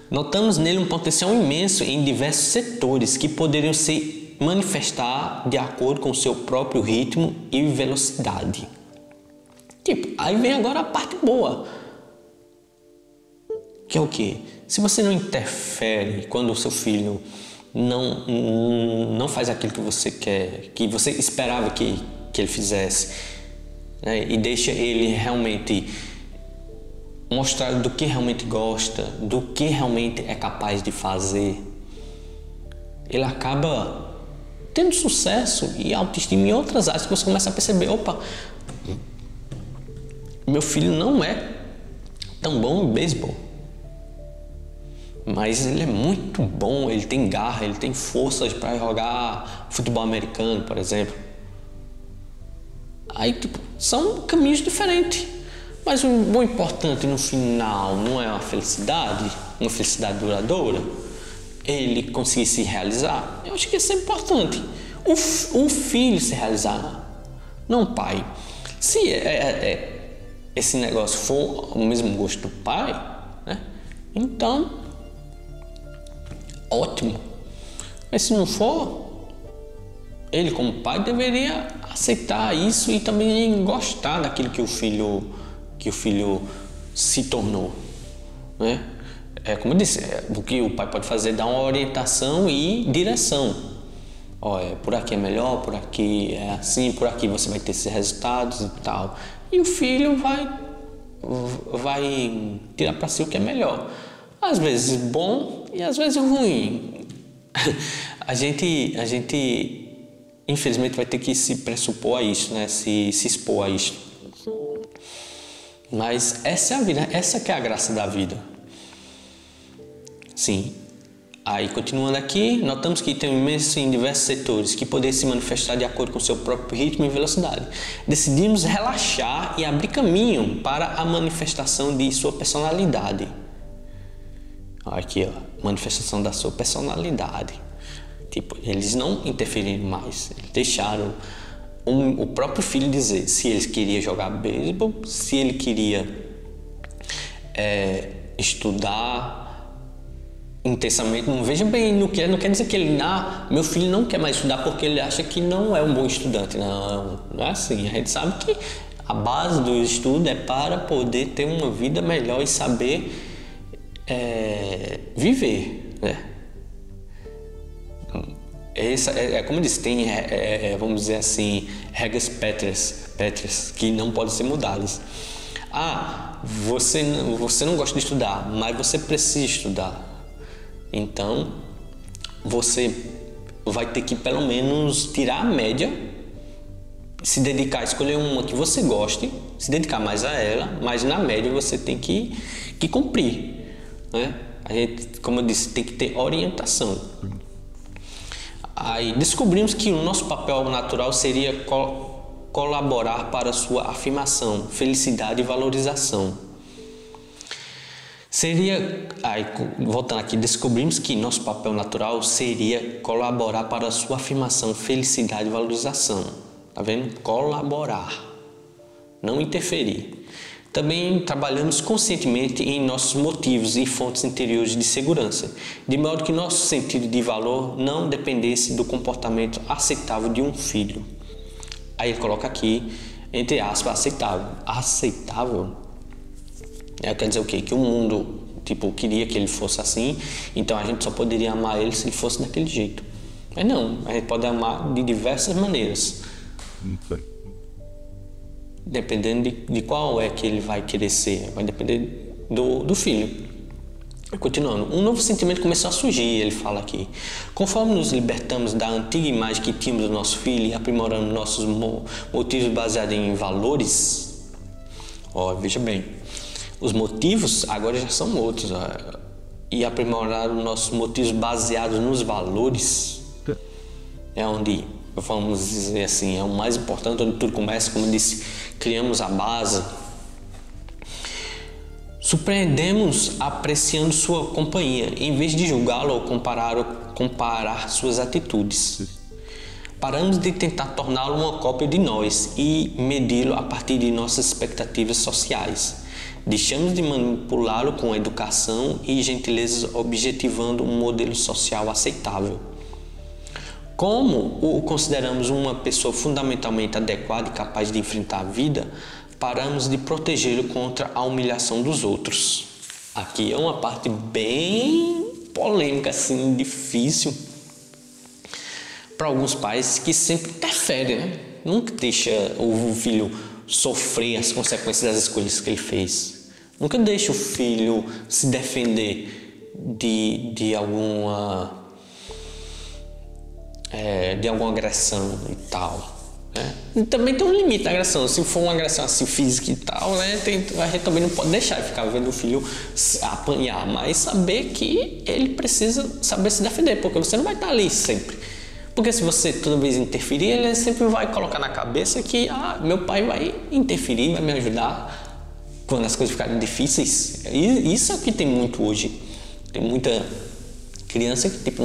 Notamos nele um potencial imenso em diversos setores que poderiam se manifestar de acordo com o seu próprio ritmo e velocidade. Tipo, aí vem agora a parte boa, que é o quê? Se você não interfere quando o seu filho não faz aquilo que você quer, que você esperava que ele fizesse, né? E deixa ele realmente mostrar do que realmente gosta, do que realmente é capaz de fazer, ele acaba tendo sucesso e autoestima em outras áreas que você começa a perceber, opa, meu filho não é tão bom em beisebol, mas ele é muito bom, ele tem garra, ele tem forças para jogar futebol americano, por exemplo. Aí, tipo, são caminhos diferentes. Mas o importante no final não é uma felicidade duradoura, ele conseguir se realizar. Eu acho que isso é importante. O filho se realizar, não o pai. Se esse negócio for o mesmo gosto do pai, né? Então, ótimo. Mas se não for, ele como pai deveria aceitar isso e também gostar daquilo que o filho se tornou, né? Como eu disse, o que o pai pode fazer é dar uma orientação e direção. Por aqui é melhor, por aqui é assim, por aqui você vai ter esses resultados e tal. E o filho vai tirar para si o que é melhor. Às vezes bom e às vezes ruim. A gente infelizmente vai ter que se pressupor a isso, né? Se expor a isso. Mas essa é a vida, essa que é a graça da vida. Sim. Aí, continuando aqui, notamos que tem imenso em diversos setores que poder se manifestar de acordo com seu próprio ritmo e velocidade. Decidimos relaxar e abrir caminho para a manifestação de sua personalidade. Aqui, manifestação da sua personalidade. Tipo, eles não interferiram mais, eles deixaram o próprio filho dizer se ele queria jogar beisebol, se ele queria estudar intensamente. Não veja bem, não quer dizer que ele, meu filho não quer mais estudar porque ele acha que não é um bom estudante. Não é assim. A gente sabe que a base do estudo é para poder ter uma vida melhor e saber viver, né? Como eu disse, tem, vamos dizer assim, regras pétreas que não podem ser mudadas. Você não gosta de estudar, mas você precisa estudar. Então, você vai ter que pelo menos tirar a média, se dedicar a escolher uma que você goste, se dedicar mais a ela, mas na média você tem que cumprir, né? A gente, como eu disse, tem que ter orientação. Aí descobrimos que o nosso papel natural seria colaborar para sua afirmação, felicidade e valorização. Voltando aqui, descobrimos que nosso papel natural seria colaborar para a sua afirmação, felicidade e valorização. Tá vendo? Colaborar, não interferir. Também trabalhamos conscientemente em nossos motivos e fontes interiores de segurança, de modo que nosso sentido de valor não dependesse do comportamento aceitável de um filho. Aí ele coloca aqui, entre aspas, aceitável. Aceitável? Quer dizer o quê? Que o mundo, queria que ele fosse assim, então a gente só poderia amar ele se ele fosse daquele jeito. Mas não, a gente pode amar de diversas maneiras. Dependendo de qual é que ele vai querer ser, vai depender do filho. Continuando, um novo sentimento começou a surgir, ele fala aqui. Conforme nos libertamos da antiga imagem que tínhamos do nosso filho e aprimorando nossos motivos baseados em valores, veja bem, os motivos agora já são outros, e aprimorar os nossos motivos baseados nos valores é onde, vamos dizer assim, é o mais importante, onde tudo começa. Como eu disse, criamos a base. Surpreendemos apreciando sua companhia, em vez de julgá-lo ou comparar suas atitudes. Paramos de tentar torná-lo uma cópia de nós e medi-lo a partir de nossas expectativas sociais. Deixamos de manipulá-lo com educação e gentileza, objetivando um modelo social aceitável. Como o consideramos uma pessoa fundamentalmente adequada e capaz de enfrentar a vida, paramos de protegê-lo contra a humilhação dos outros. Aqui é uma parte bem polêmica, assim, difícil para alguns pais que sempre interferem, né? Nunca deixa o filho sofrer as consequências das escolhas que ele fez. Nunca deixe o filho se defender de alguma agressão e tal. E também tem um limite da agressão. Se for uma agressão assim física e tal, né, a gente também não pode deixar de ficar vendo o filho apanhar, mas saber que ele precisa saber se defender, porque você não vai estar ali sempre. Porque se você toda vez interferir, ele sempre vai colocar na cabeça que meu pai vai interferir, vai me ajudar quando as coisas ficarem difíceis. E isso é o que tem muito hoje. Tem muita criança que tipo,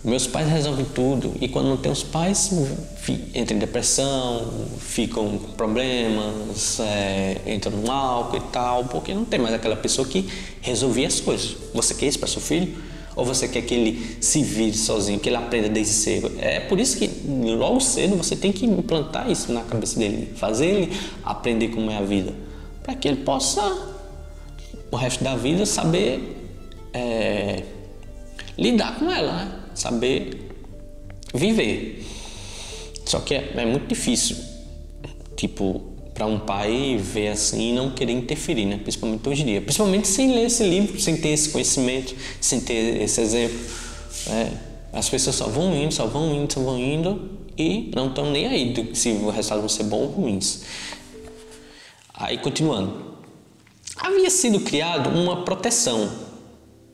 meus pais resolvem tudo, e quando não tem os pais, entram em depressão, ficam com problemas, entram no álcool e tal, porque não tem mais aquela pessoa que resolvia as coisas. Você quer isso para seu filho? Ou você quer que ele se vire sozinho, que ele aprenda desde cedo? É por isso que logo cedo você tem que implantar isso na cabeça dele, fazer ele aprender como é a vida, para que ele possa, o resto da vida, saber lidar com ela, né? Saber viver. Só que é muito difícil, tipo, para um pai ver assim e não querer interferir, né? Principalmente hoje em dia, principalmente sem ler esse livro, sem ter esse conhecimento, sem ter esse exemplo. As pessoas só vão indo e não estão nem aí se o resultado vai ser bom ou ruins. Aí, continuando, havia sido criado uma proteção,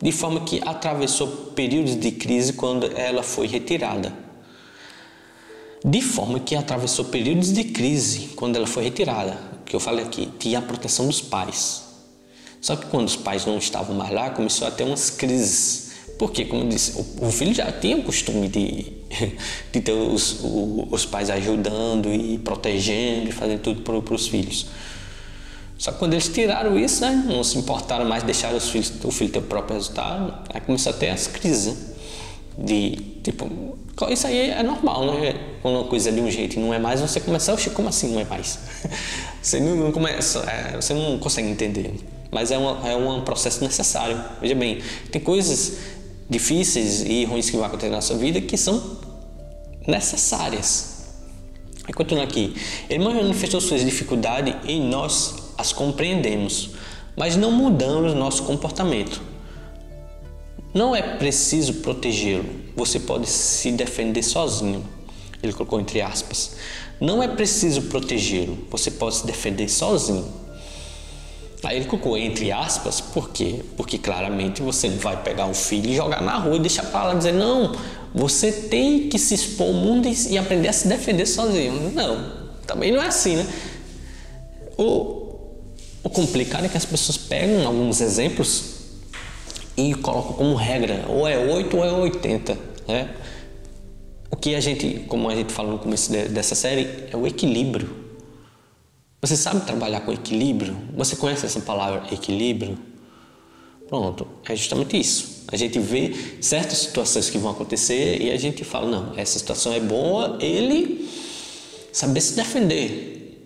de forma que atravessou períodos de crise quando ela foi retirada. Que eu falei aqui, tinha a proteção dos pais. Só que quando os pais não estavam mais lá, começou a ter umas crises. Porque, como eu disse, o filho já tinha o costume de ter os pais ajudando e protegendo e fazendo tudo para os filhos. Só que quando eles tiraram isso, né, não se importaram mais, deixaram o filho ter o próprio resultado, aí começou a ter as crises de, tipo, isso aí é normal, né? Quando uma coisa é de um jeito e não é mais, você começa, como assim não é mais? Você não começa, você não consegue entender, mas é um processo necessário. Veja bem, tem coisas difíceis e ruins que vão acontecer na nossa vida que são necessárias. E continuando aqui, ele manifestou suas dificuldades e nós as compreendemos, mas não mudamos nosso comportamento. Não é preciso protegê-lo, você pode se defender sozinho. Ele colocou entre aspas. Não é preciso protegê-lo, você pode se defender sozinho. Aí ele colocou entre aspas, por quê? Porque claramente você não vai pegar um filho e jogar na rua e deixar para lá e dizer, não, você tem que se expor ao mundo e aprender a se defender sozinho. Não, também não é assim, né? O complicado é que as pessoas pegam alguns exemplos e colocam como regra, ou é 8 ou é 80, né? O que como a gente falou no começo dessa série, é o equilíbrio. Você sabe trabalhar com equilíbrio? Você conhece essa palavra equilíbrio? Pronto, é justamente isso. A gente vê certas situações que vão acontecer e a gente fala, não, essa situação é boa, ele saber se defender,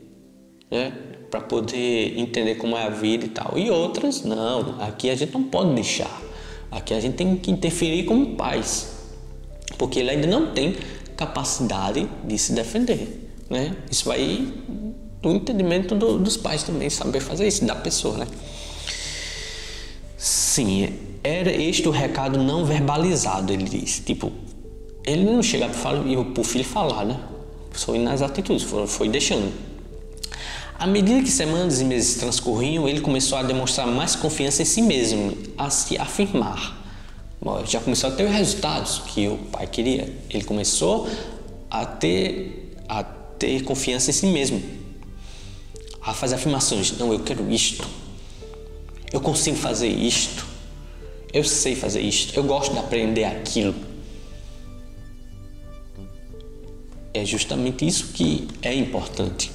né? Para poder entender como é a vida e tal. E outras, não, aqui a gente não pode deixar. Aqui a gente tem que interferir como pais, porque ele ainda não tem capacidade de se defender, né? Isso vai do entendimento dos pais também, saber fazer isso, da pessoa, né? Sim, era este o recado não verbalizado, ele disse. Tipo, ele não chegava para o filho falar, né? Foi nas atitudes, foi deixando. À medida que semanas e meses transcorriam, ele começou a demonstrar mais confiança em si mesmo, a se afirmar. Já começou a ter os resultados que o pai queria. Ele começou a ter confiança em si mesmo, a fazer afirmações. Não, eu quero isto, eu consigo fazer isto, eu sei fazer isto, eu gosto de aprender aquilo. É justamente isso que é importante.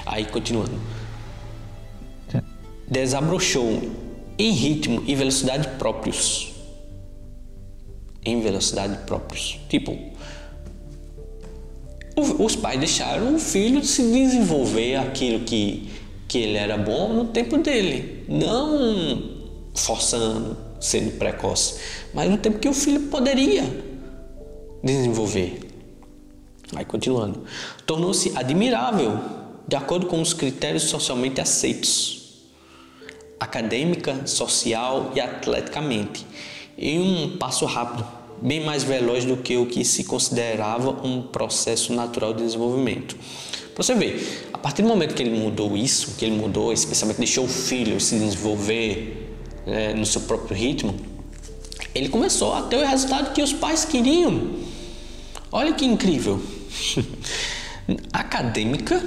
Aí, continuando. Desabrochou em ritmo e velocidade próprios. Tipo, os pais deixaram o filho se desenvolver aquilo que ele era bom no tempo dele. Não forçando, sendo precoce, mas no tempo que o filho poderia desenvolver. Aí, continuando. Tornou-se admirável de acordo com os critérios socialmente aceitos. acadêmica, social e atleticamente, em um passo rápido, bem mais veloz do que o que se considerava um processo natural de desenvolvimento. Para você ver, a partir do momento que ele mudou isso, que ele mudou esse pensamento, deixou o filho se desenvolver no seu próprio ritmo, ele começou a ter o resultado que os pais queriam. Olha que incrível! Acadêmica,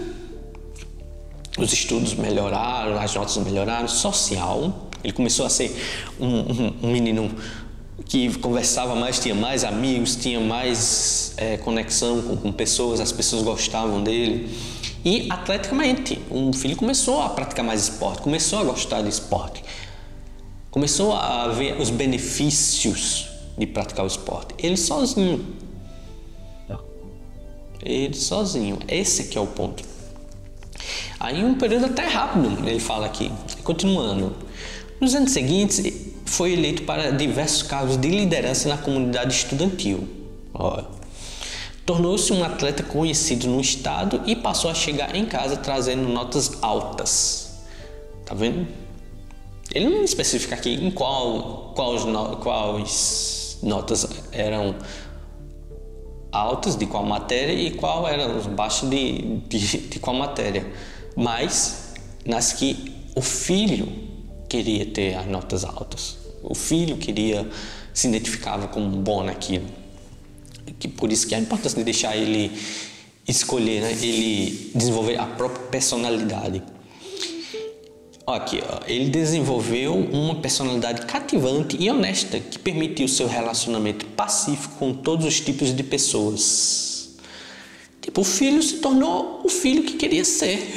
os estudos melhoraram, as notas melhoraram, social, ele começou a ser um menino que conversava mais, tinha mais amigos, tinha mais conexão com pessoas, as pessoas gostavam dele. E atleticamente, um filho começou a praticar mais esporte, começou a gostar de esporte, começou a ver os benefícios de praticar o esporte. Ele sozinho, esse que é o ponto. Aí um período até rápido, ele fala aqui, continuando. Nos anos seguintes, foi eleito para diversos cargos de liderança na comunidade estudantil. Tornou-se um atleta conhecido no estado e passou a chegar em casa trazendo notas altas. Tá vendo? Ele não especifica aqui em quais notas eram altas de qual matéria e qual eram os baixos de qual matéria, mas nas que o filho queria ter as notas altas, o filho se identificava como bom naquilo, que por isso que é a importância de deixar ele escolher, né? Ele desenvolver a própria personalidade. Aqui, ele desenvolveu uma personalidade cativante e honesta que permitiu seu relacionamento pacífico com todos os tipos de pessoas. Tipo, o filho se tornou o filho que queria ser.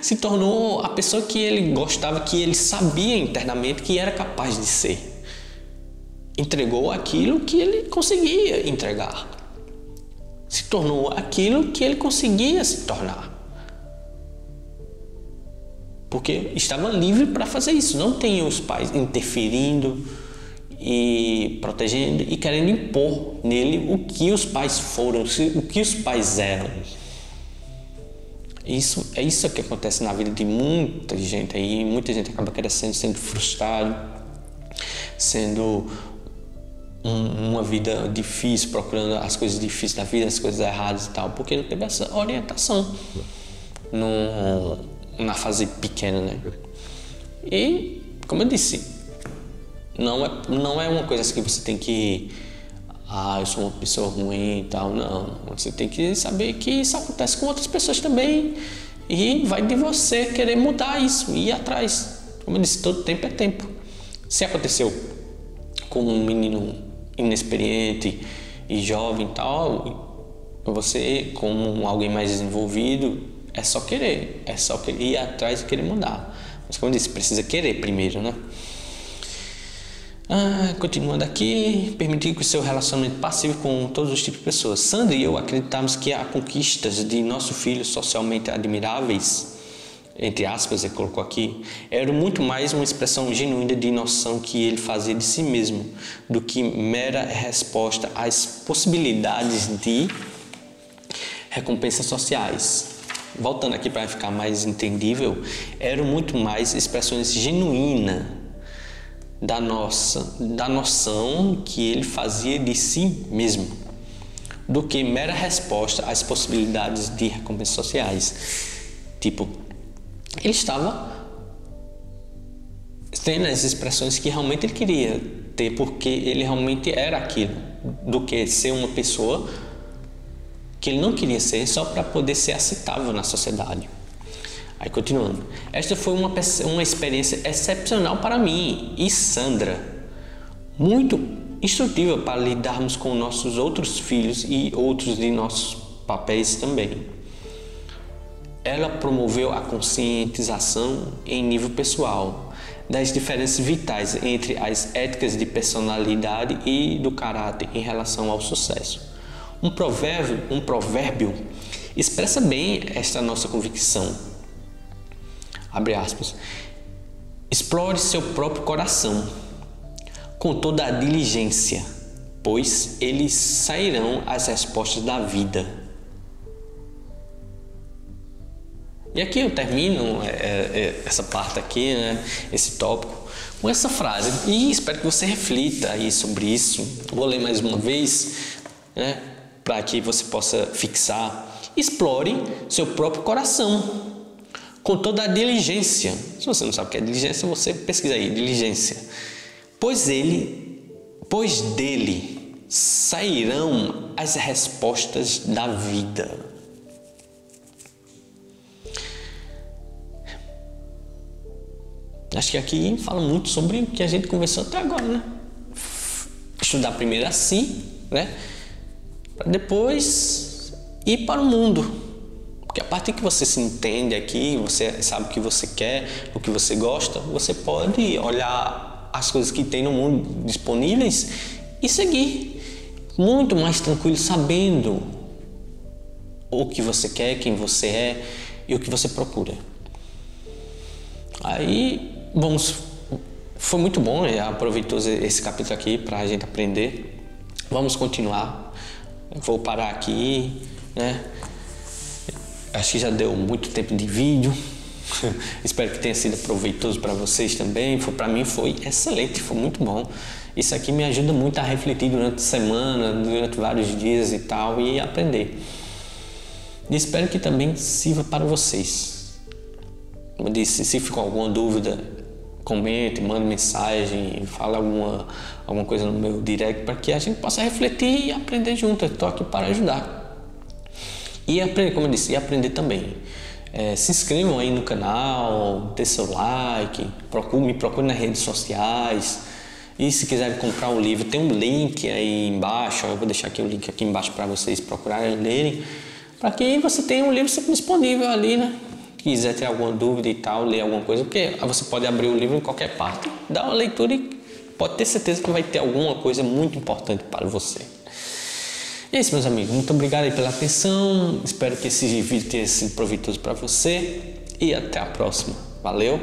Se tornou a pessoa que ele gostava, que ele sabia internamente que era capaz de ser. Entregou aquilo que ele conseguia entregar. Se tornou aquilo que ele conseguia se tornar. Porque estava livre para fazer isso. Não tem os pais interferindo e protegendo e querendo impor nele o que os pais foram, o que os pais eram. É isso que acontece na vida de muita gente aí. Muita gente acaba crescendo, sendo frustrado, sendo uma vida difícil, procurando as coisas difíceis da vida, as coisas erradas e tal, porque não teve essa orientação na fase pequena, né? E, como eu disse, não é uma coisa assim que você tem que eu sou uma pessoa ruim e tal, não. Você tem que saber que isso acontece com outras pessoas também e vai de você querer mudar isso, ir atrás. Como eu disse, todo tempo é tempo. Se aconteceu com um menino inexperiente e jovem e tal, você, como alguém mais desenvolvido, é só querer ir atrás e querer mudar. Mas como eu disse, precisa querer primeiro, né? Continuando aqui, permitir que o seu relacionamento passivo com todos os tipos de pessoas. Sandra e eu acreditamos que as conquistas de nosso filho socialmente admiráveis, entre aspas, ele colocou aqui, eram muito mais uma expressão genuína de noção que ele fazia de si mesmo, do que mera resposta às possibilidades de recompensas sociais. Voltando aqui para ficar mais entendível, eram muito mais expressões genuínas da noção que ele fazia de si mesmo, do que mera resposta às possibilidades de recompensas sociais. Tipo, ele estava tendo as expressões que realmente ele queria ter, porque ele realmente era aquilo, do que ser uma pessoa que ele não queria ser só para poder ser aceitável na sociedade. Aí continuando, esta foi uma experiência excepcional para mim e Sandra, muito instrutiva para lidarmos com nossos outros filhos e outros de nossos papéis também. Ela promoveu a conscientização em nível pessoal das diferenças vitais entre as éticas de personalidade e do caráter em relação ao sucesso. Um provérbio expressa bem esta nossa convicção. Abre aspas. Explore seu próprio coração com toda a diligência, pois eles sairão as respostas da vida. E aqui eu termino essa parte aqui, né, esse tópico, com essa frase. E espero que você reflita aí sobre isso. Vou ler mais uma vez, né, para que você possa fixar. Explore seu próprio coração com toda a diligência. Se você não sabe o que é diligência, você pesquisa aí, diligência. Pois dele sairão as respostas da vida. Acho que aqui fala muito sobre o que a gente conversou até agora, né? Estudar primeiro a si, né? Para depois ir para o mundo. Porque a partir que você se entende aqui, você sabe o que você quer, o que você gosta, você pode olhar as coisas que tem no mundo disponíveis e seguir muito mais tranquilo, sabendo o que você quer, quem você é e o que você procura. Aí, foi muito bom, aproveitou esse capítulo aqui para a gente aprender. Vamos continuar. Vou parar aqui, né? Acho que já deu muito tempo de vídeo. Espero que tenha sido proveitoso para vocês também. Para mim foi excelente, foi muito bom. Isso aqui me ajuda muito a refletir durante a semana, durante vários dias e tal, e aprender. E espero que também sirva para vocês. Como eu disse, se ficou alguma dúvida, comente, mande mensagem, fala alguma coisa no meu direct para que a gente possa refletir e aprender junto. Eu estou aqui para ajudar. E aprender, como eu disse, e aprender também. Se inscrevam aí no canal, dê seu like, me procure nas redes sociais. E se quiserem comprar o livro, tem um link aí embaixo. Eu vou deixar aqui o link aqui embaixo para vocês procurarem lerem, para que você tenha um livro sempre disponível ali, né? Quiser ter alguma dúvida e tal, ler alguma coisa, porque você pode abrir o livro em qualquer parte, dar uma leitura e pode ter certeza que vai ter alguma coisa muito importante para você. E é isso, meus amigos. Muito obrigado aí pela atenção. Espero que esse vídeo tenha sido proveitoso para você e até a próxima. Valeu!